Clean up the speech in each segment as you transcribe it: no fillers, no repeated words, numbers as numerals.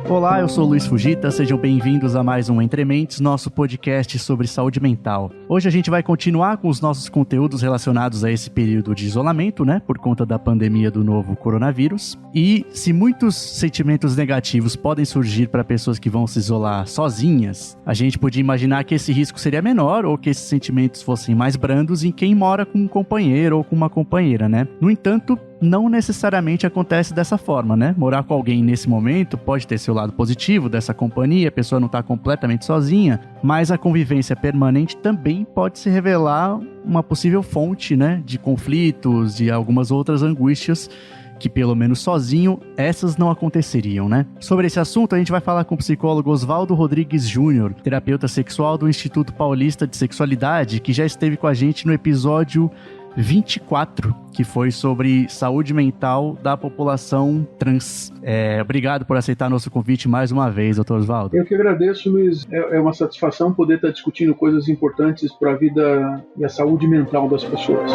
Olá, eu sou o Luiz Fujita, sejam bem-vindos a mais um Entre Mentes, nosso podcast sobre saúde mental. Hoje a gente vai continuar com os nossos conteúdos relacionados a esse período de isolamento, né, por conta da pandemia do novo coronavírus. E se muitos sentimentos negativos podem surgir para pessoas que vão se isolar sozinhas, a gente podia imaginar que esse risco seria menor ou que esses sentimentos fossem mais brandos em quem mora com um companheiro ou com uma companheira, né? No entanto, não necessariamente acontece dessa forma, né? Morar com alguém nesse momento pode ter seu lado positivo dessa companhia, a pessoa não está completamente sozinha, mas a convivência permanente também pode se revelar uma possível fonte, né, de conflitos, de algumas outras angústias que pelo menos sozinho essas não aconteceriam, né? Sobre esse assunto a gente vai falar com o psicólogo Oswaldo Rodrigues Júnior, terapeuta sexual do Instituto Paulista de Sexualidade, que já esteve com a gente no episódio 24, que foi sobre saúde mental da população trans. Obrigado por aceitar nosso convite mais uma vez, doutor Oswaldo. Eu que agradeço, Luiz. É uma satisfação poder estar discutindo coisas importantes para a vida e a saúde mental das pessoas.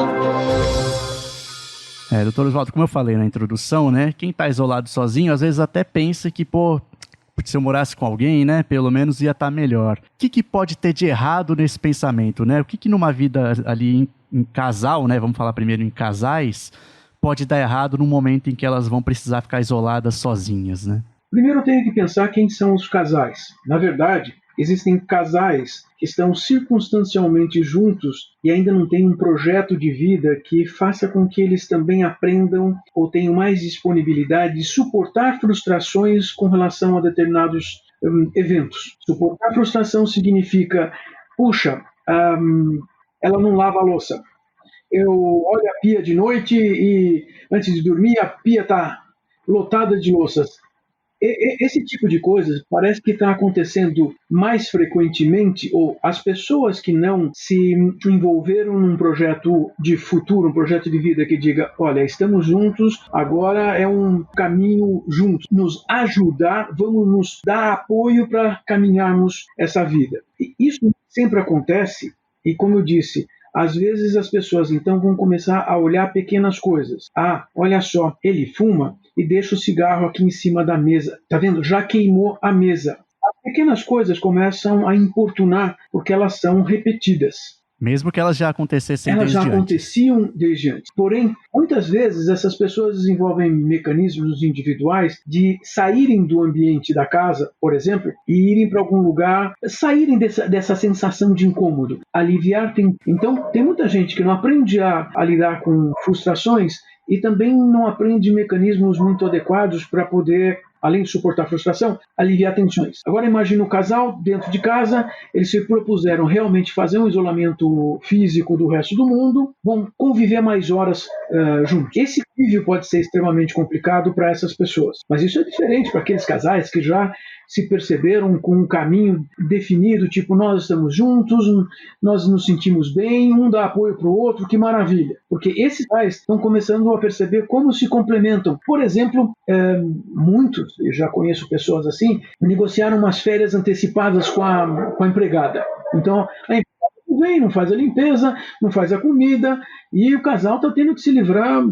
Doutor Oswaldo, como eu falei na introdução, né, quem está isolado sozinho, às vezes até pensa que, se eu morasse com alguém, né, pelo menos ia estar melhor. O que pode ter de errado nesse pensamento, né? O que numa vida ali em casal, né, vamos falar primeiro em casais, pode dar errado no momento em que elas vão precisar ficar isoladas sozinhas, né? Primeiro eu tenho que pensar quem são os casais. Na verdade, existem casais que estão circunstancialmente juntos e ainda não têm um projeto de vida que faça com que eles também aprendam ou tenham mais disponibilidade de suportar frustrações com relação a determinados eventos. Suportar frustração significa, ela não lava a louça. Eu olho a pia de noite e antes de dormir a pia está lotada de louças. Esse tipo de coisas parece que está acontecendo mais frequentemente, ou as pessoas que não se envolveram num projeto de futuro, um projeto de vida que diga, olha, estamos juntos, agora é um caminho juntos, nos ajudar, vamos nos dar apoio para caminharmos essa vida. E isso sempre acontece, e como eu disse, às vezes as pessoas então vão começar a olhar pequenas coisas. Olha só, ele fuma e deixa o cigarro aqui em cima da mesa. Tá vendo? Já queimou a mesa. As pequenas coisas começam a importunar porque elas são repetidas. Mesmo que elas já acontecessem desde antes. Elas já aconteciam desde antes. Porém, muitas vezes essas pessoas desenvolvem mecanismos individuais de saírem do ambiente da casa, por exemplo, e irem para algum lugar, saírem dessa sensação de incômodo, aliviar. Então, tem muita gente que não aprende a lidar com frustrações e também não aprende mecanismos muito adequados para poder, além de suportar a frustração, aliviar tensões. Agora imagine um casal dentro de casa, eles se propuseram realmente fazer um isolamento físico do resto do mundo, vão conviver mais horas juntos. Esse convívio pode ser extremamente complicado para essas pessoas, mas isso é diferente para aqueles casais que já se perceberam com um caminho definido, tipo, nós estamos juntos, nós nos sentimos bem, um dá apoio para o outro, que maravilha. Porque esses pais estão começando a perceber como se complementam. Por exemplo, muitos, eu já conheço pessoas assim, negociaram umas férias antecipadas com a empregada. Então, a empregada vem, não faz a limpeza, não faz a comida, e o casal está tendo que se livrar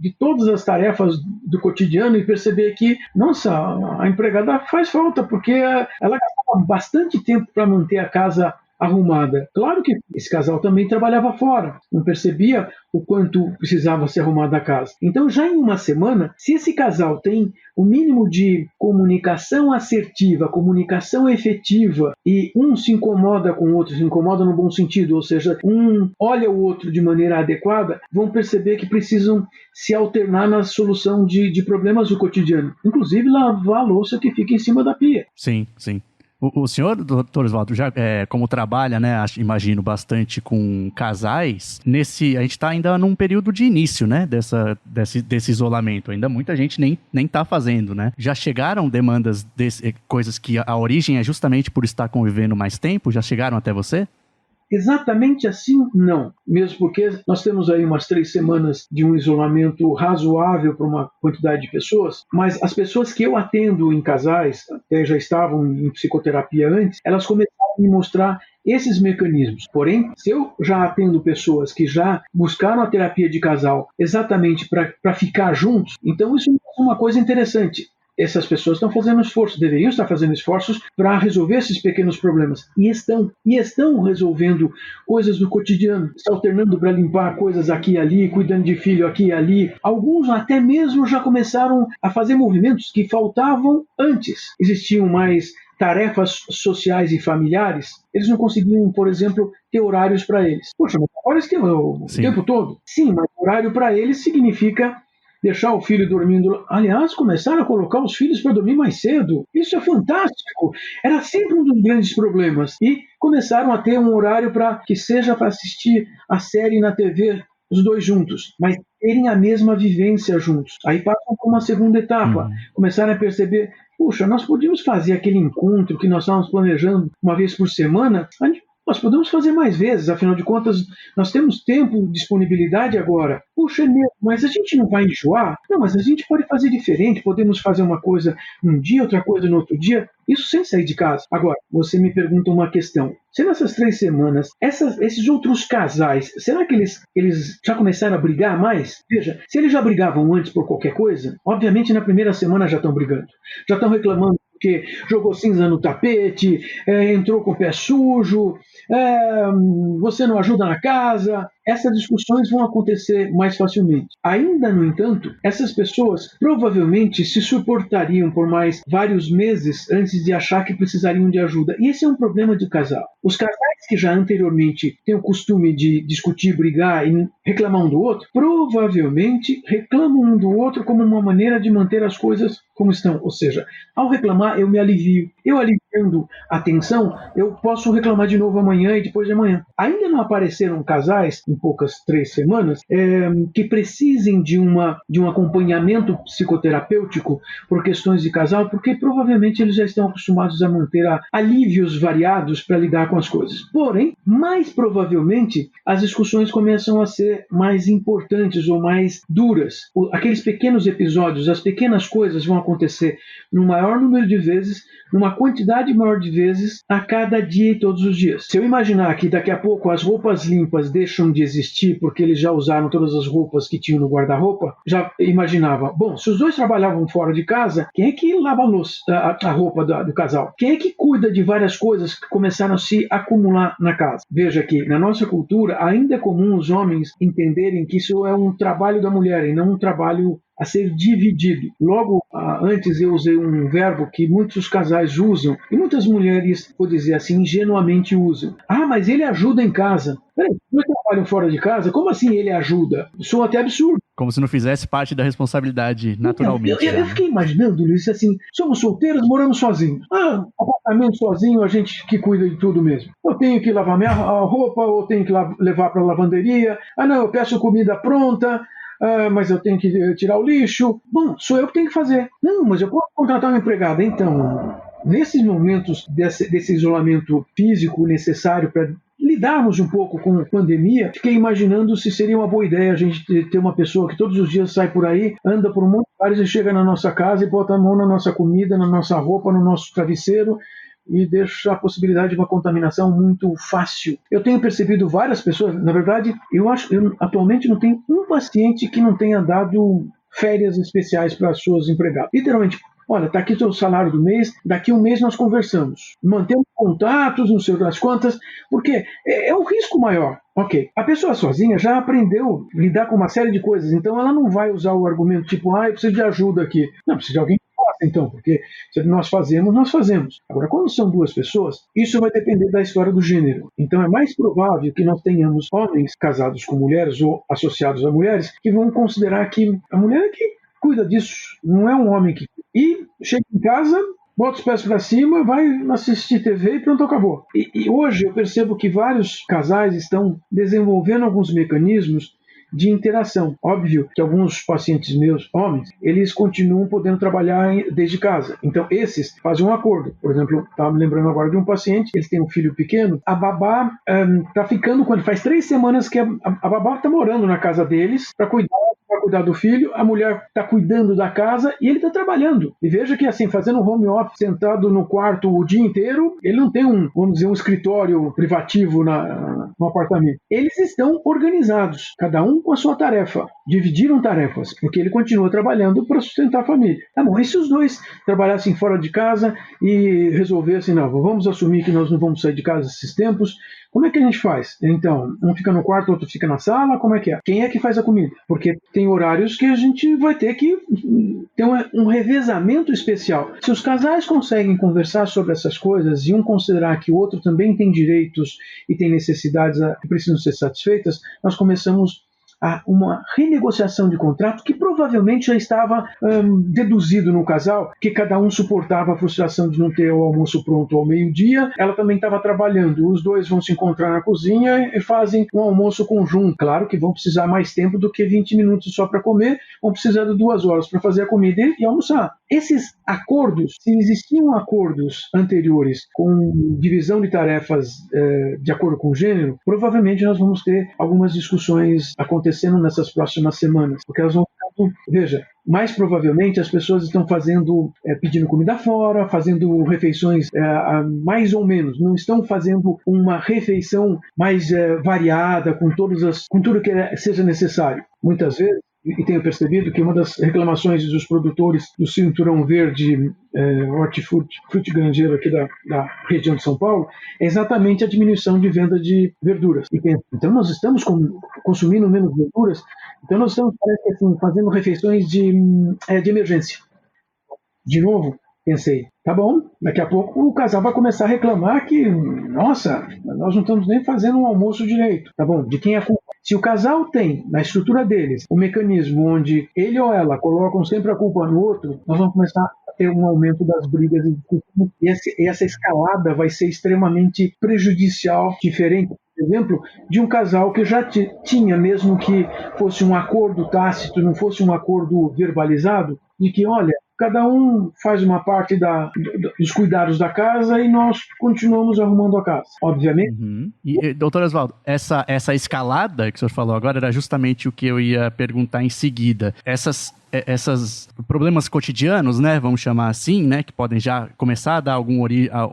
de todas as tarefas do cotidiano e perceber que, nossa, a empregada faz falta, porque ela gastava bastante tempo para manter a casa arrumada. Claro que esse casal também trabalhava fora, não percebia o quanto precisava ser arrumada a casa. Então, já em uma semana, se esse casal tem o mínimo de comunicação assertiva, comunicação efetiva, e um se incomoda com o outro, se incomoda no bom sentido, ou seja, um olha o outro de maneira adequada, vão perceber que precisam se alternar na solução de problemas do cotidiano. Inclusive, lavar a louça que fica em cima da pia. Sim, sim. O senhor, doutor Oswaldo, já como trabalha, né, imagino, bastante com casais, a gente está ainda num período de início, né, desse isolamento. Ainda muita gente nem está fazendo, né? Já chegaram demandas, coisas que a origem é justamente por estar convivendo mais tempo? Já chegaram até você? Exatamente assim, não. Mesmo porque nós temos aí umas 3 semanas de um isolamento razoável para uma quantidade de pessoas, mas as pessoas que eu atendo em casais, até já estavam em psicoterapia antes, elas começaram a me mostrar esses mecanismos. Porém, se eu já atendo pessoas que já buscaram a terapia de casal exatamente para ficar juntos, então isso é uma coisa interessante. essas pessoas estão fazendo esforço, deveriam estar fazendo esforços para resolver esses pequenos problemas. E estão resolvendo coisas do cotidiano, se alternando para limpar coisas aqui e ali, cuidando de filho aqui e ali. Alguns até mesmo já começaram a fazer movimentos que faltavam antes. Existiam mais tarefas sociais e familiares, eles não conseguiam, por exemplo, ter horários para eles. Poxa, mas agora eles têm o tempo todo. Sim, mas horário para eles significa deixar o filho dormindo. Aliás, começaram a colocar os filhos para dormir mais cedo. Isso é fantástico. Era sempre um dos grandes problemas. E começaram a ter um horário que seja para assistir a série na TV, os dois juntos, mas terem a mesma vivência juntos. Aí passam por uma segunda etapa. Começaram a perceber, puxa, nós podíamos fazer aquele encontro que nós estávamos planejando uma vez por semana. Nós podemos fazer mais vezes, afinal de contas, nós temos tempo, disponibilidade agora. Puxa, mas a gente não vai enjoar? Não, mas a gente pode fazer diferente, podemos fazer uma coisa num dia, outra coisa no outro dia, isso sem sair de casa. Agora, você me pergunta uma questão. Se nessas 3 semanas, esses outros casais, será que eles já começaram a brigar mais? Veja, se eles já brigavam antes por qualquer coisa, obviamente na primeira semana já estão brigando, já estão reclamando porque jogou cinza no tapete, entrou com o pé sujo, você não ajuda na casa. Essas discussões vão acontecer mais facilmente. Ainda, no entanto, essas pessoas provavelmente se suportariam por mais vários meses antes de achar que precisariam de ajuda. E esse é um problema de casal. Os casais que já anteriormente têm o costume de discutir, brigar e reclamar um do outro, provavelmente reclamam um do outro como uma maneira de manter as coisas como estão. Ou seja, ao reclamar, eu me alivio. Eu aliviando a tensão, eu posso reclamar de novo amanhã e depois de amanhã. Ainda não apareceram casais, em poucas 3 semanas, que precisem de um acompanhamento psicoterapêutico por questões de casal, porque provavelmente eles já estão acostumados a manter alívios variados para lidar com as coisas. Porém, mais provavelmente, as discussões começam a ser mais importantes ou mais duras. Aqueles pequenos episódios, as pequenas coisas vão acontecer no maior número de vezes, numa quantidade maior de vezes a cada dia e todos os dias. Se eu imaginar que daqui a pouco as roupas limpas deixam de existir porque eles já usaram todas as roupas que tinham no guarda-roupa, já imaginava, bom, se os dois trabalhavam fora de casa, quem é que lava a roupa do casal? Quem é que cuida de várias coisas que começaram a se acumular na casa? Veja que na nossa cultura ainda é comum os homens entenderem que isso é um trabalho da mulher e não um trabalho a ser dividido. Logo, antes eu usei um verbo que muitos casais usam, e muitas mulheres, vou dizer assim, ingenuamente usam. Ah, mas ele ajuda em casa. Peraí, não trabalham fora de casa? Como assim ele ajuda? Soa até absurdo. Como se não fizesse parte da responsabilidade naturalmente. Eu fiquei imaginando, Luiz, assim, somos solteiros, moramos sozinhos. Apartamento sozinho, a gente que cuida de tudo mesmo. Eu tenho que lavar minha roupa, ou tenho que levar para a lavanderia. Não, eu peço comida pronta, mas eu tenho que tirar o lixo. Bom, sou eu que tenho que fazer. Não, mas eu posso contratar uma empregada. Então, nesses momentos desse isolamento físico necessário para lidarmos um pouco com a pandemia, fiquei imaginando se seria uma boa ideia a gente ter uma pessoa que todos os dias sai por aí, anda por um monte de lugares e chega na nossa casa e bota a mão na nossa comida, na nossa roupa, no nosso travesseiro, e deixa a possibilidade de uma contaminação muito fácil. Eu tenho percebido várias pessoas, na verdade, eu atualmente não tenho um paciente que não tenha dado férias especiais para as suas empregadas. Literalmente, olha, está aqui o seu salário do mês, daqui a um mês nós conversamos. Mantemos contatos, não sei das quantas, porque é um risco maior. Ok, a pessoa sozinha já aprendeu a lidar com uma série de coisas, então ela não vai usar o argumento tipo, eu preciso de ajuda aqui. Não, precisa de alguém que faça, então, porque se nós fazemos, nós fazemos. Agora, quando são 2 pessoas, isso vai depender da história do gênero. Então é mais provável que nós tenhamos homens casados com mulheres ou associados a mulheres que vão considerar que a mulher é que cuida disso, não é um homem que... E chega em casa, bota os pés para cima, vai assistir TV e pronto, acabou. E hoje eu percebo que vários casais estão desenvolvendo alguns mecanismos de interação. Óbvio que alguns pacientes meus, homens, eles continuam podendo trabalhar desde casa. Então esses fazem um acordo. Por exemplo, estava me lembrando agora de um paciente, eles têm um filho pequeno, a babá está ficando com ele. Faz 3 semanas que a babá está morando na casa deles para cuidar vai cuidar do filho, a mulher está cuidando da casa e ele está trabalhando. E veja que assim, fazendo home office, sentado no quarto o dia inteiro, ele não tem vamos dizer, um escritório privativo no apartamento. Eles estão organizados, cada um com a sua tarefa. Dividiram tarefas, porque ele continua trabalhando para sustentar a família. Tá bom, e se os dois trabalhassem fora de casa e resolvessem, não, vamos assumir que nós não vamos sair de casa esses tempos, como é que a gente faz? Então, um fica no quarto, outro fica na sala, como é que é? Quem é que faz a comida? Porque tem horários que a gente vai ter que ter um revezamento especial. Se os casais conseguem conversar sobre essas coisas e um considerar que o outro também tem direitos e tem necessidades que precisam ser satisfeitas, nós começamos a uma renegociação de contrato que provavelmente já estava deduzido no casal, que cada um suportava a frustração de não ter o almoço pronto ao meio-dia, ela também estava trabalhando, os dois vão se encontrar na cozinha e fazem um almoço conjunto. Claro que vão precisar mais tempo do que 20 minutos só para comer, vão precisar de 2 horas para fazer a comida e almoçar. Esses acordos, se existiam acordos anteriores com divisão de tarefas de acordo com o gênero, provavelmente nós vamos ter algumas discussões acontecendo nessas próximas semanas, porque elas vão ficar, veja, mais provavelmente as pessoas estão pedindo comida fora, fazendo refeições mais ou menos, não estão fazendo uma refeição mais variada, com tudo que seja necessário. Muitas vezes, e tenho percebido que uma das reclamações dos produtores do Cinturão Verde hortifruti granjeiro aqui da região de São Paulo é exatamente a diminuição de venda de verduras. Então nós estamos consumindo menos verduras, então nós estamos, parece que assim, fazendo refeições de emergência. De novo, pensei, tá bom, daqui a pouco o casal vai começar a reclamar que, nossa, nós não estamos nem fazendo um almoço direito. Tá bom, de quem é a culpa? Se o casal tem, na estrutura deles, um mecanismo onde ele ou ela colocam sempre a culpa no outro, nós vamos começar a ter um aumento das brigas e essa escalada vai ser extremamente prejudicial, diferente, por exemplo, de um casal que já tinha, mesmo que fosse um acordo tácito, não fosse um acordo verbalizado, de que, olha, cada um faz uma parte dos cuidados da casa e nós continuamos arrumando a casa, obviamente. Uhum. E, doutor Oswaldo, essa escalada que o senhor falou agora era justamente o que eu ia perguntar em seguida. Esses problemas cotidianos, né, vamos chamar assim, né, que podem já começar a dar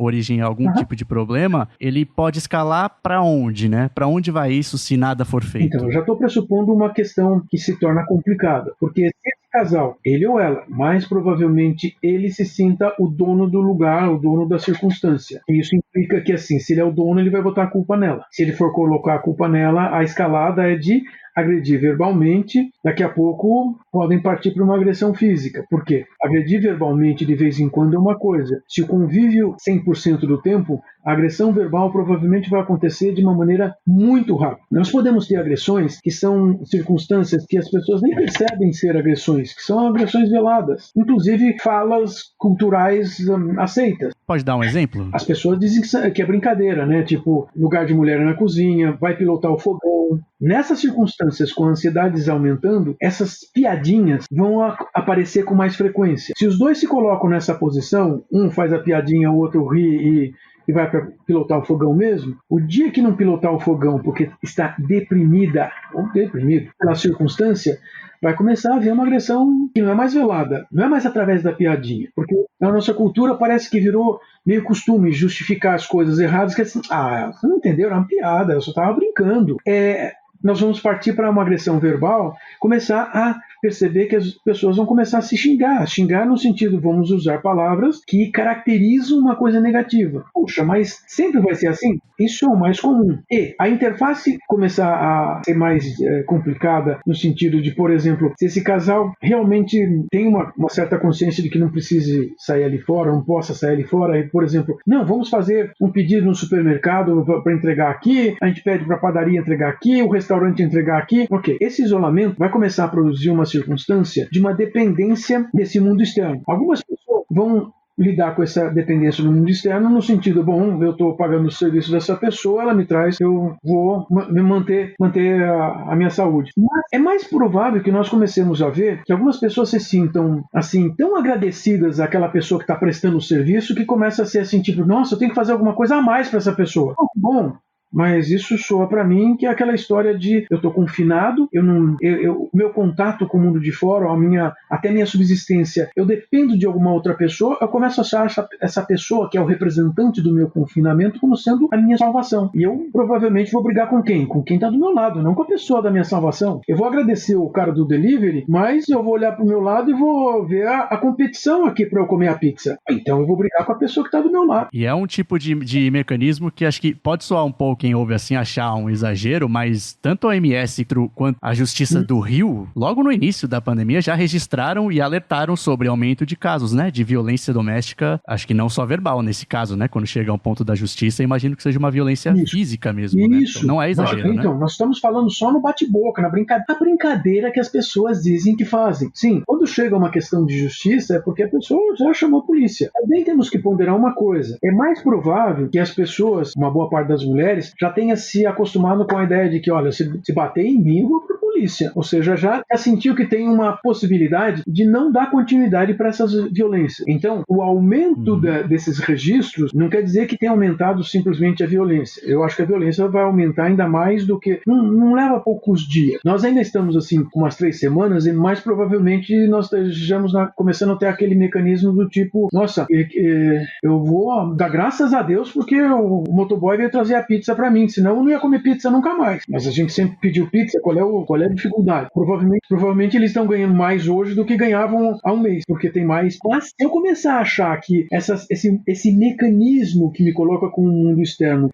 origem a algum tipo de problema, ele pode escalar para onde, né? Para onde vai isso se nada for feito? Então, eu já estou pressupondo uma questão que se torna complicada, porque se esse casal, ele ou ela, mais provavelmente ele se sinta o dono do lugar, o dono da circunstância. E isso implica que, assim, se ele é o dono, ele vai botar a culpa nela. Se ele for colocar a culpa nela, a escalada é de agredir verbalmente, daqui a pouco podem partir para uma agressão física. Por quê? Agredir verbalmente de vez em quando é uma coisa. Se o convívio 100% do tempo, a agressão verbal provavelmente vai acontecer de uma maneira muito rápida. Nós podemos ter agressões que são circunstâncias que as pessoas nem percebem ser agressões, que são agressões veladas, inclusive falas culturais aceitas. Pode dar um exemplo? As pessoas dizem que é brincadeira, né? Tipo, lugar de mulher na cozinha, vai pilotar o fogão. Nessas circunstâncias, com ansiedades aumentando, essas piadinhas vão aparecer com mais frequência. Se os dois se colocam nessa posição, um faz a piadinha, o outro ri e vai para pilotar o fogão mesmo, o dia que não pilotar o fogão porque está deprimida ou deprimido pela circunstância, vai começar a haver uma agressão que não é mais velada, não é mais através da piadinha, porque na nossa cultura parece que virou meio costume justificar as coisas erradas, que é assim, você não entendeu, era uma piada, eu só estava brincando. Nós vamos partir para uma agressão verbal, começar a perceber que as pessoas vão começar a se xingar no sentido, vamos usar palavras que caracterizam uma coisa negativa. Puxa, mas sempre vai ser assim? Isso é o mais comum. E a interface começar a ser mais complicada no sentido de, por exemplo, se esse casal realmente tem uma certa consciência de que não precise sair ali fora, não possa sair ali fora, e, por exemplo, não, vamos fazer um pedido no supermercado para entregar aqui, a gente pede para a padaria entregar aqui, o restaurante entregar aqui. Ok, esse isolamento vai começar a produzir uma circunstância de uma dependência desse mundo externo. Algumas pessoas vão lidar com essa dependência no mundo externo no sentido, bom, eu estou pagando o serviço dessa pessoa, ela me traz, eu vou me manter a minha saúde. Mas é mais provável que nós comecemos a ver que algumas pessoas se sintam assim, tão agradecidas àquela pessoa que está prestando o serviço, que começa a ser assim, tipo, nossa, eu tenho que fazer alguma coisa a mais para essa pessoa. Bom, mas isso soa para mim que é aquela história de eu tô confinado, o meu contato com o mundo de fora, até minha subsistência, eu dependo de alguma outra pessoa, eu começo a achar essa pessoa que é o representante do meu confinamento como sendo a minha salvação. E eu provavelmente vou brigar com quem? Com quem tá do meu lado, não com a pessoa da minha salvação. Eu vou agradecer o cara do delivery, mas eu vou olhar pro meu lado e vou ver a competição aqui para eu comer a pizza. Então eu vou brigar com a pessoa que tá do meu lado. E é um tipo de mecanismo que acho que pode soar um pouco, quem ouve assim, achar um exagero, mas tanto a OMS quanto a Justiça do Rio, logo no início da pandemia, já registraram e alertaram sobre aumento de casos, né, de violência doméstica, acho que não só verbal nesse caso, né, quando chega ao ponto da justiça, imagino que seja uma violência física mesmo, né? Então, não é exagero, então, né? Nós estamos falando só no bate-boca, na brincadeira que as pessoas dizem que fazem. Sim, quando chega uma questão de justiça é porque a pessoa já chamou a polícia. Também temos que ponderar uma coisa. É mais provável que as pessoas, uma boa parte das mulheres, já tenha se acostumado com a ideia de que, olha, se bater em mim, eu vou pro polícia. Ou seja, já sentiu que tem uma possibilidade de não dar continuidade para essas violências. Então, o aumento desses registros não quer dizer que tenha aumentado simplesmente a violência. Eu acho que a violência vai aumentar ainda mais do que... Não leva poucos dias. Nós ainda estamos, assim, com umas 3 semanas e mais provavelmente nós estejamos começando a ter aquele mecanismo do tipo, nossa, eu vou dar graças a Deus porque o motoboy veio trazer a pizza para mim, senão eu não ia comer pizza nunca mais. Mas a gente sempre pediu pizza, qual é a dificuldade? Provavelmente eles estão ganhando mais hoje do que ganhavam há um mês, porque tem mais. Mas se eu começar a achar que esse mecanismo que me coloca com o mundo externo,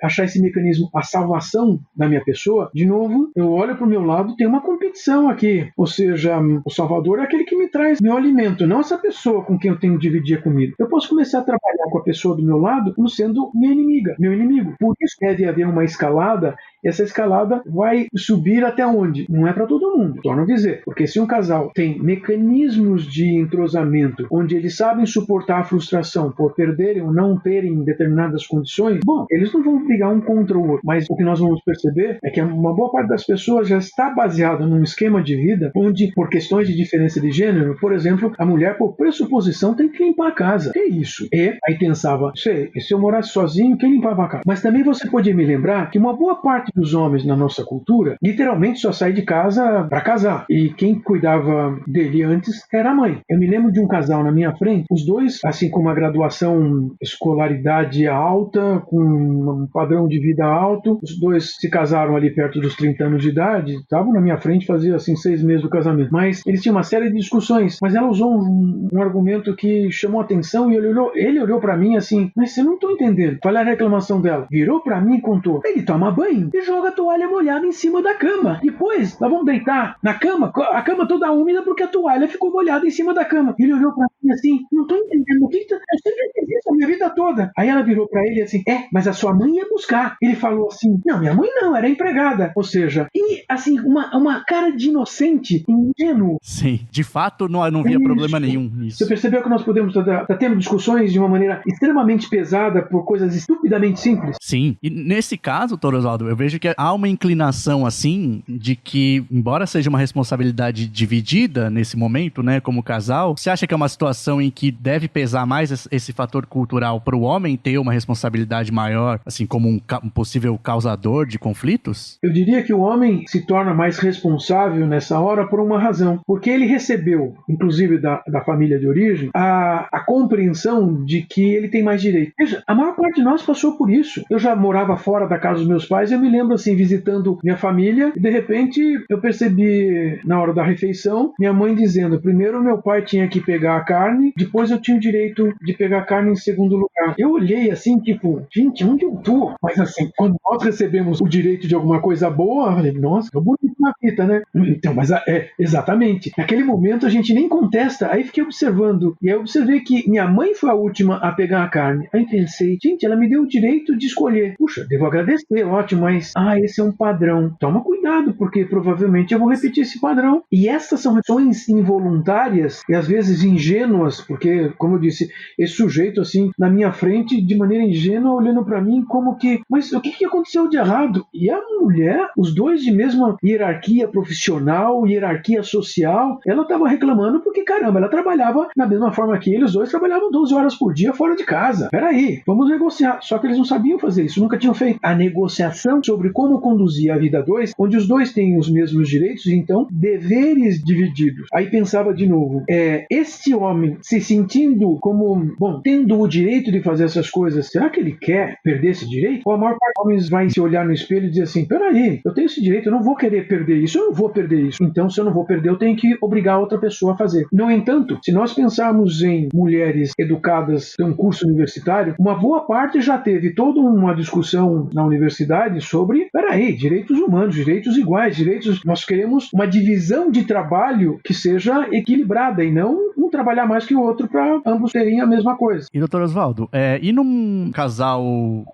achar esse mecanismo a salvação da minha pessoa, de novo, eu olho para o meu lado, tem uma competição aqui. Ou seja, o Salvador é aquele que me traz meu alimento, não essa pessoa com quem eu tenho que dividir a comida. Eu posso começar a trabalhar com a pessoa do meu lado como sendo minha inimiga, meu inimigo. Por isso deve haver uma escalada. Essa escalada vai subir até onde? Não é para todo mundo, torno a dizer. Porque se um casal tem mecanismos de entrosamento, onde eles sabem suportar a frustração por perderem ou não terem determinadas condições, bom, eles não vão brigar um contra o outro. Mas o que nós vamos perceber é que uma boa parte das pessoas já está baseada num esquema de vida onde, por questões de diferença de gênero, por exemplo, a mulher, por pressuposição, tem que limpar a casa. Que isso? E aí pensava, se eu morasse sozinho, quem limpava a casa? Mas também você podia me lembrar que uma boa parte dos homens na nossa cultura literalmente só sai de casa para casar. E quem cuidava dele antes era a mãe. Eu me lembro de um casal na minha frente, os dois, assim, com uma graduação, escolaridade alta, com um padrão de vida alto, os dois se casaram ali perto dos 30 anos de idade, estavam na minha frente, fazia assim 6 meses do casamento. Mas eles tinham uma série de discussões, mas ela usou um argumento que chamou a atenção e ele olhou para mim assim, mas você não tô entendendo. Qual é a reclamação dela? Virou para mim e contou, ele toma banho e joga a toalha molhada em cima da cama. Depois, nós vamos deitar na cama, a cama toda úmida porque a toalha ficou molhada em cima da cama. Ele olhou pra mim assim, não tô entendendo, eu sempre fiz isso a minha vida toda. Aí ela virou pra ele assim, mas a sua mãe ia buscar. Ele falou assim, não, minha mãe não, era empregada. Ou seja, e assim, uma cara de inocente, ingênuo. Sim, de fato não via problema nenhum nisso. Você percebeu que nós podemos estar tendo discussões de uma maneira extremamente pesada por coisas estupidamente simples? Sim, e nesse caso, Torosvaldo, eu vejo que há uma inclinação assim, de que, embora seja uma responsabilidade dividida nesse momento, né, como casal, você acha que é uma situação em que deve pesar mais esse fator cultural para o homem ter uma responsabilidade maior, assim, como um possível causador de conflitos? Eu diria que o homem se torna mais responsável nessa hora por uma razão, porque ele recebeu, inclusive da família de origem, a compreensão de que ele tem mais direito. Veja, a maior parte de nós passou por isso. Eu já morava fora da casa dos meus pais, eu me lembro assim, visitando minha família, e de repente eu percebi na hora da refeição, minha mãe dizendo, primeiro meu pai tinha que pegar a carne, depois eu tinha o direito de pegar a carne em segundo lugar. Eu olhei assim, tipo, gente, onde eu tô? Mas assim, quando nós recebemos o direito de alguma coisa boa, eu falei, nossa, que bonito na fita, né? Então, mas exatamente. Naquele momento a gente nem contesta, aí fiquei observando, e aí eu observei que minha mãe foi a última a pegar a carne. Aí pensei, gente, ela me deu o direito de escolher. Puxa, devo agradecer, ótimo, mas, esse é um padrão. Toma cuidado, porque provavelmente eu vou repetir esse padrão. E essas são ações involuntárias e às vezes ingênuas, porque, como eu disse, esse sujeito assim, na minha frente, de maneira ingênua, olhando para mim como que, mas o que aconteceu de errado? E a mulher, os dois de mesma hierarquia, hierarquia profissional, hierarquia social. Ela estava reclamando porque, caramba, ela trabalhava da mesma forma que eles dois trabalhavam 12 horas por dia fora de casa. Peraí, vamos negociar. Só que eles não sabiam fazer isso, nunca tinham feito. A negociação sobre como conduzir a vida a dois, onde os dois têm os mesmos direitos, então deveres divididos. Aí pensava de novo, este homem se sentindo como, tendo o direito de fazer essas coisas, será que ele quer perder esse direito? Ou a maior parte dos homens vai se olhar no espelho e dizer assim, peraí, eu tenho esse direito, eu não vou querer perder isso, eu não vou perder isso. Então, se eu não vou perder, eu tenho que obrigar outra pessoa a fazer. No entanto, se nós pensarmos em mulheres educadas em um curso universitário, uma boa parte já teve toda uma discussão na universidade sobre, peraí, direitos humanos, direitos iguais, direitos... Nós queremos uma divisão de trabalho que seja equilibrada e não um trabalhar mais que o outro para ambos terem a mesma coisa. E, doutor Oswaldo, e num casal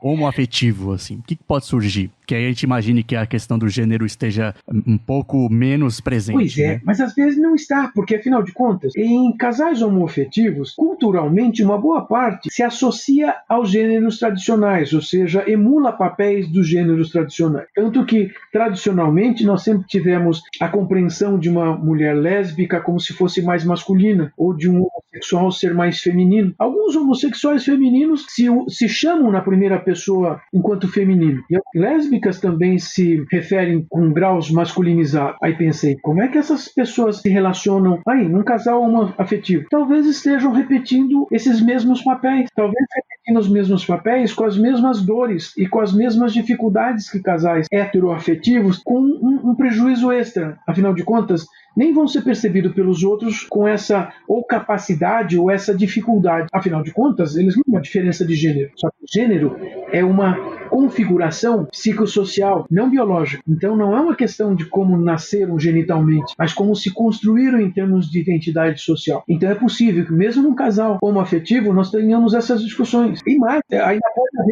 homoafetivo, assim, o que pode surgir? Que aí a gente imagine que a questão do gênero esteja um pouco menos presente. Pois é, né? mas às vezes não está, porque afinal de contas, em casais homoafetivos, culturalmente, uma boa parte se associa aos gêneros tradicionais, ou seja, emula papéis dos gêneros tradicionais. Tanto que, tradicionalmente, nós sempre tivemos a compreensão de uma mulher lésbica como se fosse mais masculina, ou de um homossexual ser mais feminino. Alguns homossexuais femininos se chamam na primeira pessoa enquanto feminino. E lésbicas também se referem com graus masculinizados. Aí pensei, como é que essas pessoas se relacionam aí num casal homoafetivo? Talvez estejam repetindo esses mesmos papéis, talvez repetindo os mesmos papéis com as mesmas dores e com as mesmas dificuldades que casais heteroafetivos, com um prejuízo extra. Afinal de contas, nem vão ser percebidos pelos outros com essa ou capacidade ou essa dificuldade. Afinal de contas, eles não têm uma diferença de gênero. Só que gênero é uma configuração psicossocial, não biológica. Então não é uma questão de como nasceram genitalmente, mas como se construíram em termos de identidade social. Então é possível que mesmo num casal homoafetivo nós tenhamos essas discussões. E mais,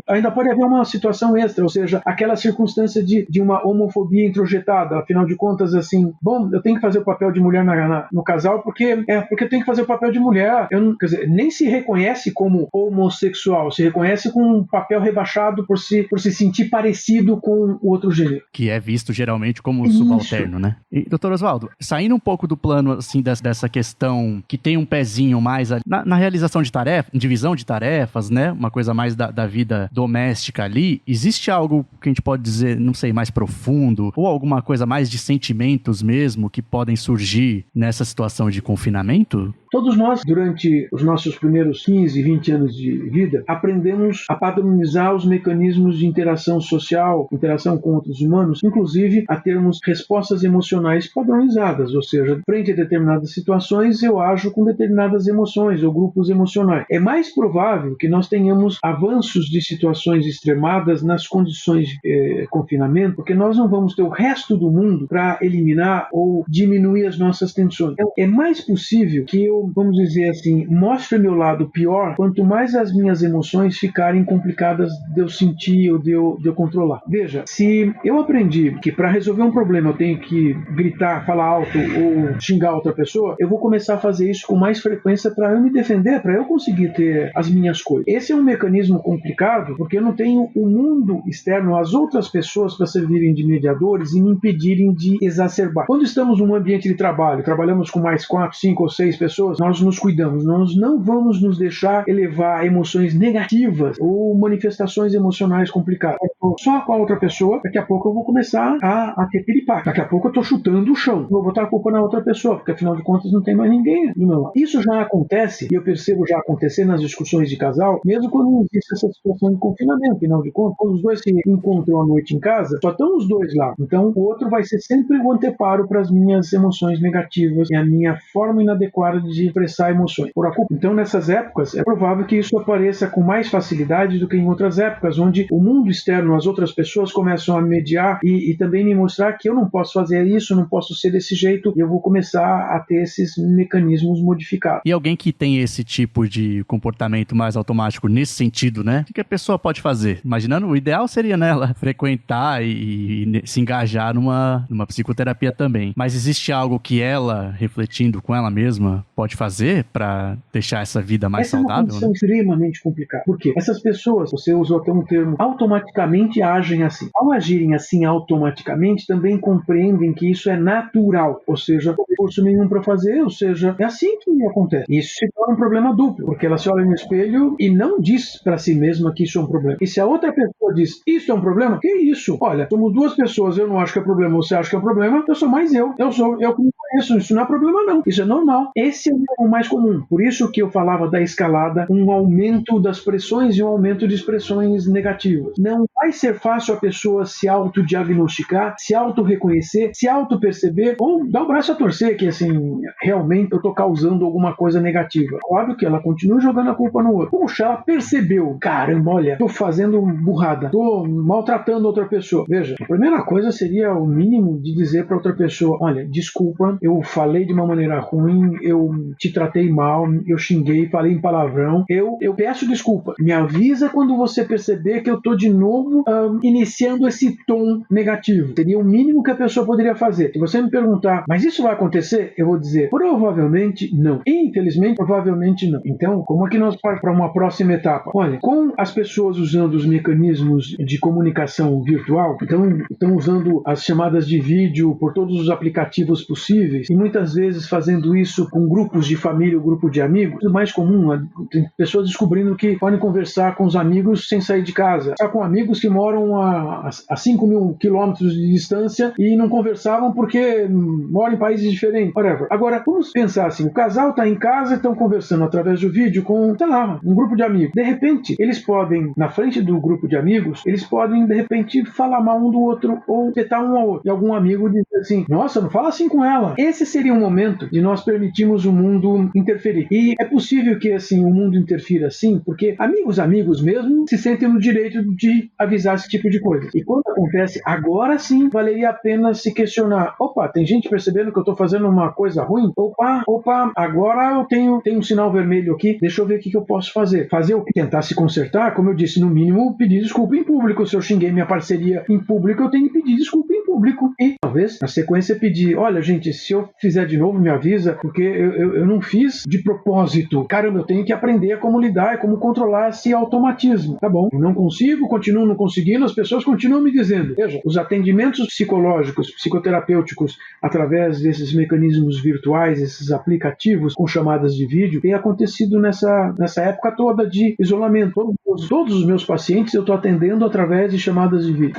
ainda pode haver uma situação extra, ou seja, aquela circunstância de uma homofobia introjetada. Afinal de contas, assim, eu tenho que fazer o papel de mulher no casal porque eu tenho que fazer o papel de mulher. Quer dizer, nem se reconhece como homossexual, se reconhece com um papel rebaixado por se sentir parecido com o outro gênero. Que é visto geralmente como subalterno, né? E, doutor Oswaldo, saindo um pouco do plano, assim, dessa questão que tem um pezinho mais na realização de tarefas, divisão de tarefas, né? Uma coisa mais da vida doméstica ali, existe algo que a gente pode dizer, não sei, mais profundo, ou alguma coisa mais de sentimentos mesmo que podem surgir nessa situação de confinamento? Todos nós, durante os nossos primeiros 15, 20 anos de vida, aprendemos a padronizar os mecanismos de interação social, interação com outros humanos, inclusive a termos respostas emocionais padronizadas, ou seja, frente a determinadas situações eu ajo com determinadas emoções ou grupos emocionais. É mais provável que nós tenhamos avanços de situações extremadas nas condições de confinamento, porque nós não vamos ter o resto do mundo para eliminar ou diminuir as nossas tensões. Então, é mais possível que eu, vamos dizer assim, mostre meu lado pior, quanto mais as minhas emoções ficarem complicadas de eu sentir ou de eu controlar. Veja, se eu aprendi que para resolver um problema eu tenho que gritar, falar alto ou xingar outra pessoa, eu vou começar a fazer isso com mais frequência para eu me defender, para eu conseguir ter as minhas coisas. Esse é um mecanismo complicado, porque eu não tenho o mundo externo, as outras pessoas para servirem de mediadores e me impedirem de exacerbar. Quando estamos num ambiente de trabalho, trabalhamos com mais 4, 5 ou 6 pessoas, nós nos cuidamos, nós não vamos nos deixar elevar a emoções negativas ou manifestações emocionais complicadas. Só com a outra pessoa, daqui a pouco eu vou começar a ter piripaque. Daqui a pouco eu estou chutando o chão. Vou botar a culpa na outra pessoa, porque afinal de contas não tem mais ninguém do meu lado. Isso já acontece, e eu percebo já acontecer nas discussões de casal, mesmo quando não existe essa situação de confinamento. Afinal de contas, quando os dois se encontram à noite em casa, só estão os dois lá. Então o outro vai ser sempre o anteparo para as minhas emoções negativas e a minha forma inadequada de expressar emoções. Por a culpa. Então nessas épocas, é provável que isso apareça com mais facilidade do que em outras épocas, onde o mundo externo, as outras pessoas começam a mediar e também me mostrar que eu não posso fazer isso, não posso ser desse jeito, e eu vou começar a ter esses mecanismos modificados. E alguém que tem esse tipo de comportamento mais automático nesse sentido, né? O que a pessoa pode fazer? Imaginando, o ideal seria, né, ela frequentar e se engajar numa psicoterapia também. Mas existe algo que ela, refletindo com ela mesma, pode fazer para deixar essa vida mais saudável? Essa é uma condição extremamente complicada. Por quê? Essas pessoas, você usou até um termo automaticamente agem assim. Ao agirem assim automaticamente, também compreendem que isso é natural, ou seja, não tem esforço nenhum para fazer, ou seja, é assim que acontece. Isso se torna um problema duplo, porque ela se olha no espelho e não diz para si mesma que isso é um problema. E se a outra pessoa diz, isso é um problema? Que isso? Olha, somos duas pessoas, eu não acho que é problema, você acha que é um problema, eu sou mais eu que me conheço, isso não é problema não, isso é normal. Esse é o mais comum. Por isso que eu falava da escalada, um aumento das pressões e um aumento de expressões negativas. Não vai ser fácil a pessoa se autodiagnosticar, se auto-reconhecer, se auto-perceber, ou dar o braço a torcer que, assim, realmente eu estou causando alguma coisa negativa. Óbvio que ela continua jogando a culpa no outro. Puxa, ela percebeu, caramba, olha, estou fazendo burrada, estou maltratando outra pessoa. Veja, a primeira coisa seria o mínimo de dizer para outra pessoa, olha, desculpa, eu falei de uma maneira ruim, eu te tratei mal, eu xinguei, falei em palavrão, eu peço desculpa. Me avisa quando você perceber que eu estou de novo iniciando esse tom negativo. Seria o mínimo que a pessoa poderia fazer. Se você me perguntar, mas isso vai acontecer? Eu vou dizer, provavelmente não. Infelizmente, provavelmente não. Então, como é que nós partimos para uma próxima etapa? Olha, com as pessoas usando os mecanismos de comunicação virtual, então estão usando as chamadas de vídeo por todos os aplicativos possíveis e muitas vezes fazendo isso com grupos de família ou grupo de amigos. O mais comum, tem pessoas descobrindo que podem conversar com os amigos sem sair de casa. Está com amigos que moram a 5.000 quilômetros de distância e não conversavam porque moram em países diferentes. Whatever. Agora, vamos pensar assim, o casal está em casa e estão conversando através do vídeo com, sei lá, um grupo de amigos. De repente, eles podem, na frente do grupo de amigos, eles podem, de repente, falar mal um do outro ou petar um ao outro. E algum amigo diz assim, nossa, não fala assim com ela. Esse seria um momento de nós permitirmos o mundo interferir. E é possível que, assim, o mundo interfira assim, porque amigos mesmo se sentem no direito de avisar esse tipo de coisa. E quando acontece, agora sim, valeria a pena se questionar. Opa, tem gente percebendo que eu estou fazendo uma coisa ruim? Opa, agora eu tenho um sinal vermelho aqui, deixa eu ver o que eu posso fazer. Fazer o que? Tentar se consertar, como eu disse, no mínimo, pedir desculpa em público. Se eu xinguei minha parceria em público, eu tenho que pedir desculpa em público. E talvez, na sequência, pedir, olha, gente, se eu fizer de novo, me avisa, porque eu não fiz de propósito. Caramba, eu tenho que aprender a como lidar e como controlar esse automatismo. Tá bom, eu não consigo, continuo não conseguindo, as pessoas continuam me dizendo. Veja, os atendimentos psicológicos, psicoterapêuticos, através desses mecanismos virtuais, esses aplicativos com chamadas de vídeo, tem acontecido nessa época toda de isolamento. Todos os meus pacientes eu estou atendendo através de chamadas de vídeo.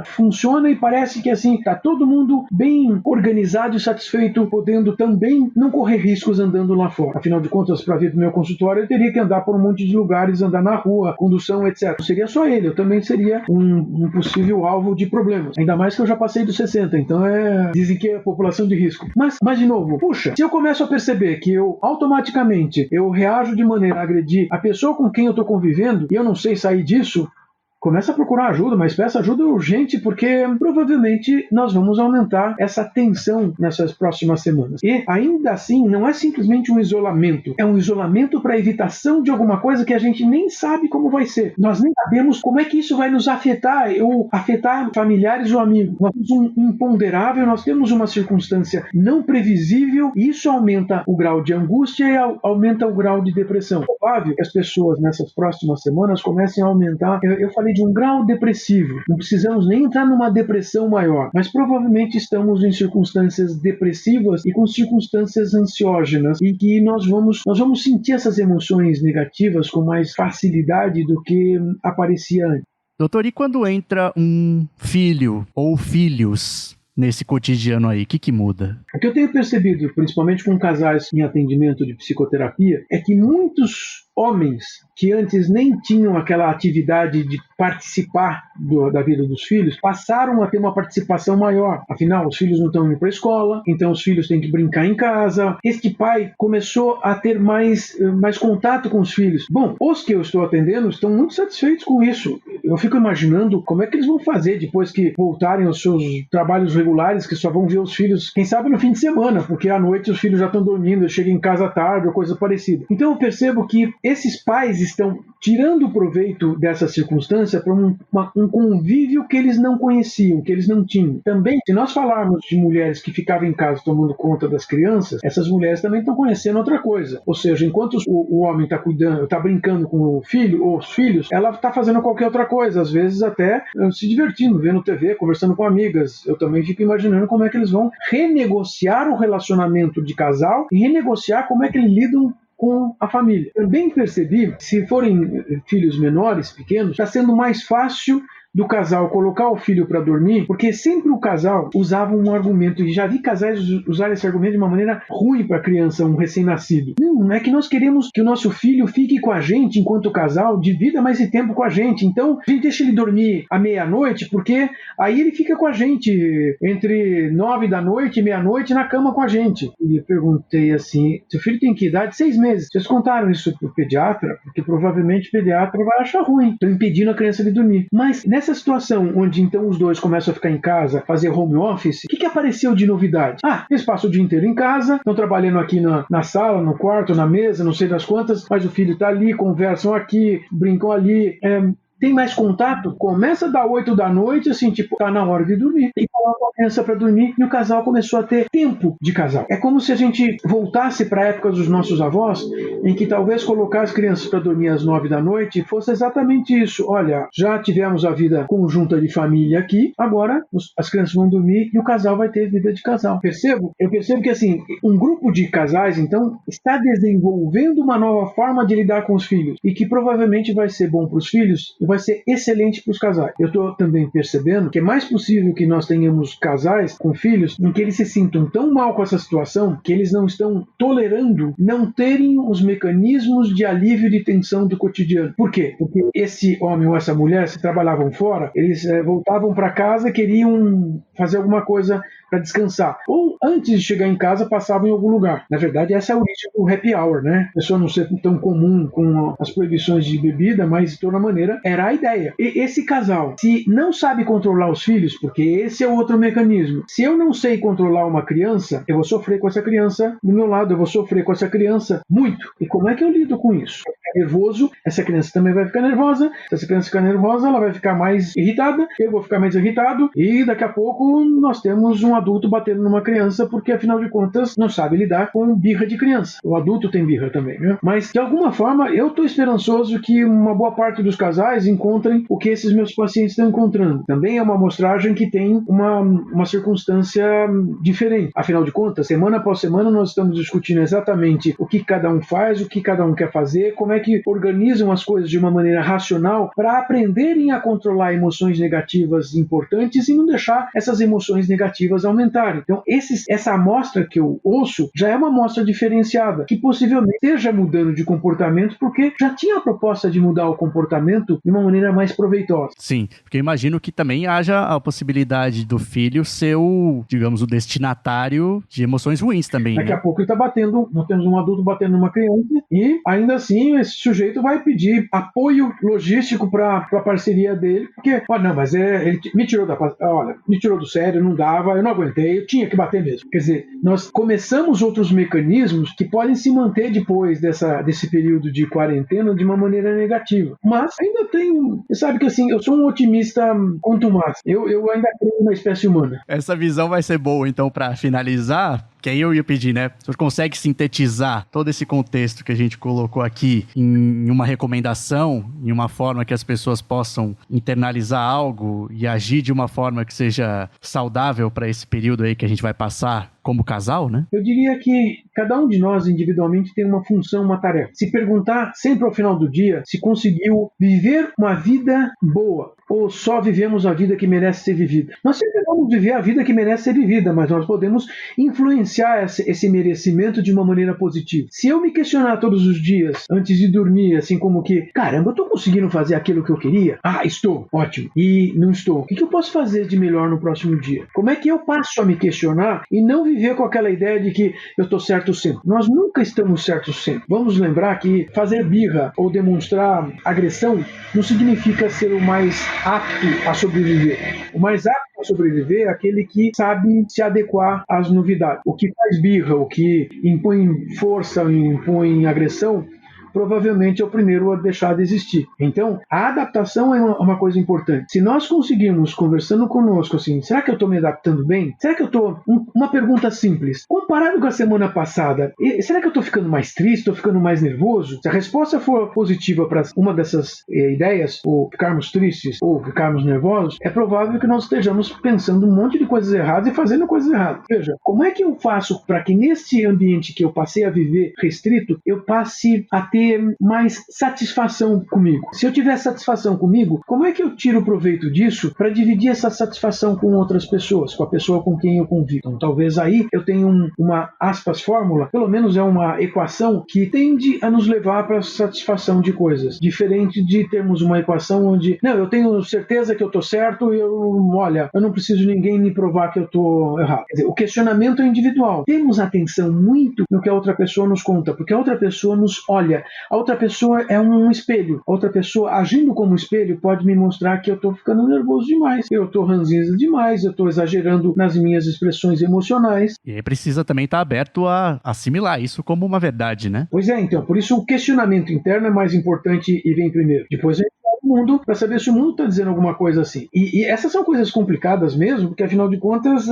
Funciona e parece que assim, está todo mundo bem organizado e satisfeito, podendo também não correr riscos andando lá fora. Afinal de contas, para vir do meu consultório, eu teria que andar por um monte de lugares, andar na rua, condução, etc. Não seria só ele, eu também seria um possível alvo de problemas. Ainda mais que eu já passei dos 60, então dizem que é população de risco. Mas de novo, puxa, se eu começo a perceber que eu automaticamente reajo de maneira a agredir a pessoa com quem eu estou convivendo e eu não sei sair disso, começa a procurar ajuda, mas peça ajuda urgente, porque provavelmente nós vamos aumentar essa tensão nessas próximas semanas. E ainda assim, não é simplesmente um isolamento, é um isolamento para evitação de alguma coisa que a gente nem sabe como vai ser. Nós nem sabemos como é que isso vai nos afetar, ou afetar familiares ou amigos. Nós temos um imponderável, nós temos uma circunstância não previsível, e isso aumenta o grau de angústia e aumenta o grau de depressão. É provável que as pessoas nessas próximas semanas comecem a aumentar, eu falei de um grau depressivo. Não precisamos nem entrar numa depressão maior, mas provavelmente estamos em circunstâncias depressivas e com circunstâncias ansiógenas e que nós vamos sentir essas emoções negativas com mais facilidade do que aparecia antes. Doutor, e quando entra um filho ou filhos nesse cotidiano aí, o que muda? O que eu tenho percebido, principalmente com casais em atendimento de psicoterapia, é que muitos homens que antes nem tinham aquela atividade de participar da vida dos filhos, passaram a ter uma participação maior. Afinal, os filhos não estão indo para a escola, então os filhos têm que brincar em casa. Este pai começou a ter mais contato com os filhos. Bom, os que eu estou atendendo estão muito satisfeitos com isso. Eu fico imaginando como é que eles vão fazer depois que voltarem aos seus trabalhos regulares, que só vão ver os filhos, quem sabe no fim de semana, porque à noite os filhos já estão dormindo, chegam em casa tarde ou coisa parecida. Então eu percebo que esses pais estão tirando proveito dessa circunstância para um convívio que eles não conheciam, que eles não tinham. Também, se nós falarmos de mulheres que ficavam em casa tomando conta das crianças, essas mulheres também estão conhecendo outra coisa. Ou seja, enquanto o homem está cuidando, está brincando com o filho ou os filhos, ela está fazendo qualquer outra coisa, às vezes até se divertindo, vendo TV, conversando com amigas. Eu também fico imaginando como é que eles vão renegociar o relacionamento de casal e renegociar como é que eles lidam com a família. Também percebi, se forem filhos menores, pequenos, está sendo mais fácil do casal colocar o filho para dormir, porque sempre o casal usava um argumento, e já vi casais usar esse argumento de uma maneira ruim para a criança, um recém-nascido. Não é que nós queremos que o nosso filho fique com a gente enquanto casal, divida mais esse tempo com a gente, então a gente deixa ele dormir à meia-noite, porque aí ele fica com a gente entre 9 da noite e meia-noite na cama com a gente. E eu perguntei assim, seu filho tem que idade? 6 meses. Vocês contaram isso pro pediatra? Porque provavelmente o pediatra vai achar ruim. Estão impedindo a criança de dormir. Mas nessa situação onde então os dois começam a ficar em casa, fazer home office, o que apareceu de novidade? Eles passam o dia inteiro em casa, estão trabalhando aqui na sala, no quarto, na mesa, não sei das quantas, mas o filho está ali, conversam aqui, brincam ali, tem mais contato, começa a dar 8 da noite, assim, tipo, tá na hora de dormir. E coloca a criança para dormir e o casal começou a ter tempo de casal. É como se a gente voltasse para a época dos nossos avós, em que talvez colocar as crianças para dormir às 9 da noite fosse exatamente isso. Olha, já tivemos a vida conjunta de família aqui, agora as crianças vão dormir e o casal vai ter vida de casal. Eu percebo que, assim, um grupo de casais, então, está desenvolvendo uma nova forma de lidar com os filhos e que provavelmente vai ser bom para os filhos, vai ser excelente para os casais. Eu estou também percebendo que é mais possível que nós tenhamos casais com filhos em que eles se sintam tão mal com essa situação que eles não estão tolerando não terem os mecanismos de alívio de tensão do cotidiano. Por quê? Porque esse homem ou essa mulher, se trabalhavam fora, eles voltavam para casa e queriam fazer alguma coisa para descansar. Ou antes de chegar em casa, passavam em algum lugar. Na verdade, essa é a origem do happy hour, né? A pessoa não ser tão comum com as proibições de bebida, mas de toda maneira era a ideia. E esse casal, se não sabe controlar os filhos, porque esse é outro mecanismo. Se eu não sei controlar uma criança, eu vou sofrer com essa criança do meu lado, eu vou sofrer com essa criança muito. E como é que eu lido com isso? Eu ficar nervoso, essa criança também vai ficar nervosa. Se essa criança ficar nervosa, ela vai ficar mais irritada, eu vou ficar mais irritado, e daqui a pouco nós temos um adulto batendo numa criança, porque afinal de contas não sabe lidar com birra de criança. O adulto tem birra também, né? Mas de alguma forma eu estou esperançoso que uma boa parte dos casais encontrem o que esses meus pacientes estão encontrando. Também é uma amostragem que tem uma circunstância diferente. Afinal de contas, semana após semana nós estamos discutindo exatamente o que cada um faz, o que cada um quer fazer, como é que organizam as coisas de uma maneira racional para aprenderem a controlar emoções negativas importantes e não deixar essas emoções negativas aumentarem. Então, essa amostra que eu ouço já é uma amostra diferenciada, que possivelmente esteja mudando de comportamento porque já tinha a proposta de mudar o comportamento de uma maneira mais proveitosa. Sim, porque eu imagino que também haja a possibilidade do filho ser o, digamos, o destinatário de emoções ruins também. Daqui a pouco ele está batendo, nós temos um adulto batendo numa criança e ainda assim esse sujeito vai pedir apoio logístico para a parceria dele, porque, não, mas ele me tirou me tirou do sério, não dava, eu não aguentei, eu tinha que bater mesmo. Quer dizer, nós começamos outros mecanismos que podem se manter depois desse período de quarentena de uma maneira negativa. Mas ainda tem, você sabe que assim, eu sou um otimista contumaz. Eu ainda creio na espécie humana. Essa visão vai ser boa, então, para finalizar, que aí eu ia pedir, né? O senhor consegue sintetizar todo esse contexto que a gente colocou aqui em uma recomendação, em uma forma que as pessoas possam internalizar algo e agir de uma forma que seja saudável para esse período aí que a gente vai passar como casal, né? Eu diria que cada um de nós individualmente tem uma função, uma tarefa. Se perguntar sempre ao final do dia se conseguiu viver uma vida boa ou só vivemos a vida que merece ser vivida. Nós sempre vamos viver a vida que merece ser vivida, mas nós podemos influenciar esse merecimento de uma maneira positiva. Se eu me questionar todos os dias antes de dormir, assim como que, caramba, eu estou conseguindo fazer aquilo que eu queria? Estou, ótimo. E não estou. O que eu posso fazer de melhor no próximo dia? Como é que eu passo a me questionar e não viver com aquela ideia de que eu estou certo sempre? Nós nunca estamos certos sempre. Vamos lembrar que fazer birra ou demonstrar agressão não significa ser o mais apto a sobreviver. O mais apto a sobreviver é aquele que sabe se adequar às novidades. O que faz birra, o que impõe força, impõe agressão, provavelmente é o primeiro a deixar de existir. Então, a adaptação é uma coisa importante. Se nós conseguirmos, conversando conosco, assim, será que eu estou me adaptando bem? Será que eu estou... Uma pergunta simples. Comparado com a semana passada, será que eu estou ficando mais triste? Estou ficando mais nervoso? Se a resposta for positiva para uma dessas ideias, ou ficarmos tristes, ou ficarmos nervosos, é provável que nós estejamos pensando um monte de coisas erradas e fazendo coisas erradas. Veja, como é que eu faço para que nesse ambiente que eu passei a viver restrito, eu passe a ter mais satisfação comigo? Se eu tiver satisfação comigo, como é que eu tiro proveito disso para dividir essa satisfação com outras pessoas, com a pessoa com quem eu convivo? Então, talvez aí eu tenha uma aspas fórmula, pelo menos é uma equação que tende a nos levar para a satisfação de coisas, diferente de termos uma equação onde, não, eu tenho certeza que eu estou certo e eu não preciso de ninguém me provar que eu estou errado. Quer dizer, o questionamento é individual. Temos atenção muito no que a outra pessoa nos conta, porque a outra pessoa nos olha. A outra pessoa é um espelho. A outra pessoa, agindo como espelho, pode me mostrar que eu estou ficando nervoso demais, eu estou ranzinza demais, eu estou exagerando nas minhas expressões emocionais. E aí precisa também estar aberto a assimilar isso como uma verdade, né? Pois é, então, por isso o questionamento interno é mais importante e vem primeiro. Depois o mundo, para saber se o mundo está dizendo alguma coisa assim. E essas são coisas complicadas mesmo, porque afinal de contas,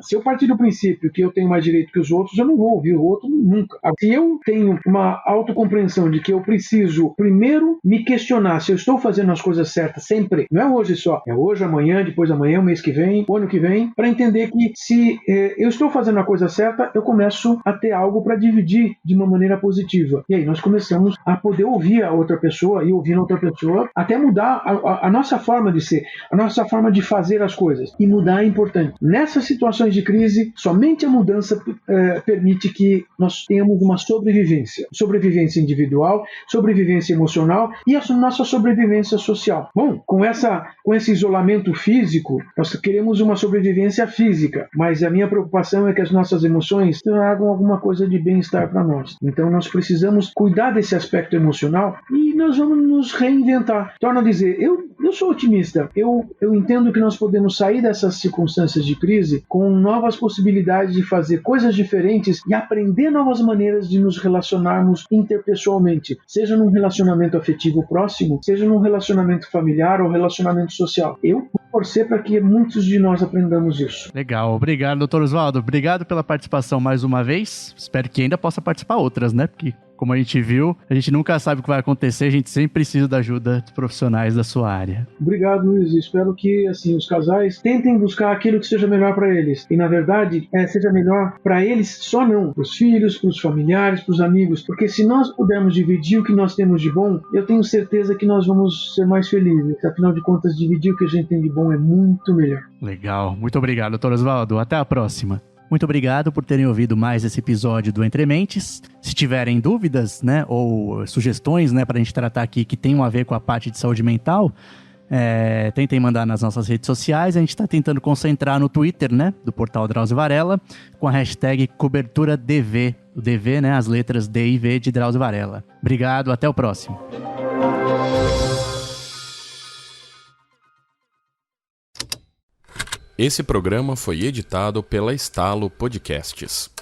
se eu partir do princípio que eu tenho mais direito que os outros, eu não vou ouvir o outro nunca. Se eu tenho uma autocompreensão de que eu preciso primeiro me questionar se eu estou fazendo as coisas certas sempre, não é hoje só, é hoje, amanhã, depois amanhã, o mês que vem, o ano que vem, para entender que se eu estou fazendo a coisa certa, eu começo a ter algo para dividir de uma maneira positiva. E aí nós começamos a poder ouvir a outra pessoa e ouvir a outra pessoa até mudar a nossa forma de ser, a nossa forma de fazer as coisas. E mudar é importante. Nessas situações de crise, somente a mudança permite que nós tenhamos uma sobrevivência. Sobrevivência individual, sobrevivência emocional e a nossa sobrevivência social. Bom, com esse isolamento físico, nós queremos uma sobrevivência física, mas a minha preocupação é que as nossas emoções tragam alguma coisa de bem-estar para nós. Então nós precisamos cuidar desse aspecto emocional e nós vamos nos reinventar. Torno a dizer, eu sou otimista. Eu entendo que nós podemos sair dessas circunstâncias de crise com novas possibilidades de fazer coisas diferentes e aprender novas maneiras de nos relacionarmos interpessoalmente, seja num relacionamento afetivo próximo, seja num relacionamento familiar ou relacionamento social. Eu vou torcer para que muitos de nós aprendamos isso. Legal. Obrigado, doutor Oswaldo. Obrigado pela participação mais uma vez. Espero que ainda possa participar outras, né? Porque como a gente viu, a gente nunca sabe o que vai acontecer, a gente sempre precisa da ajuda dos profissionais da sua área. Obrigado, Luiz. Espero que assim, os casais tentem buscar aquilo que seja melhor para eles. E, na verdade, seja melhor para eles só não, para os filhos, para os familiares, para os amigos. Porque se nós pudermos dividir o que nós temos de bom, eu tenho certeza que nós vamos ser mais felizes. Afinal de contas, dividir o que a gente tem de bom é muito melhor. Legal. Muito obrigado, doutor Oswaldo. Até a próxima. Muito obrigado por terem ouvido mais esse episódio do Entre Mentes. Se tiverem dúvidas, né, ou sugestões, né, para a gente tratar aqui que tenham a ver com a parte de saúde mental, tentem mandar nas nossas redes sociais. A gente está tentando concentrar no Twitter, né, do Portal Drauzio Varela, com a hashtag CoberturaDV. O DV, né, as letras D e V de Drauzio Varela. Obrigado, até o próximo. Esse programa foi editado pela Estalo Podcasts.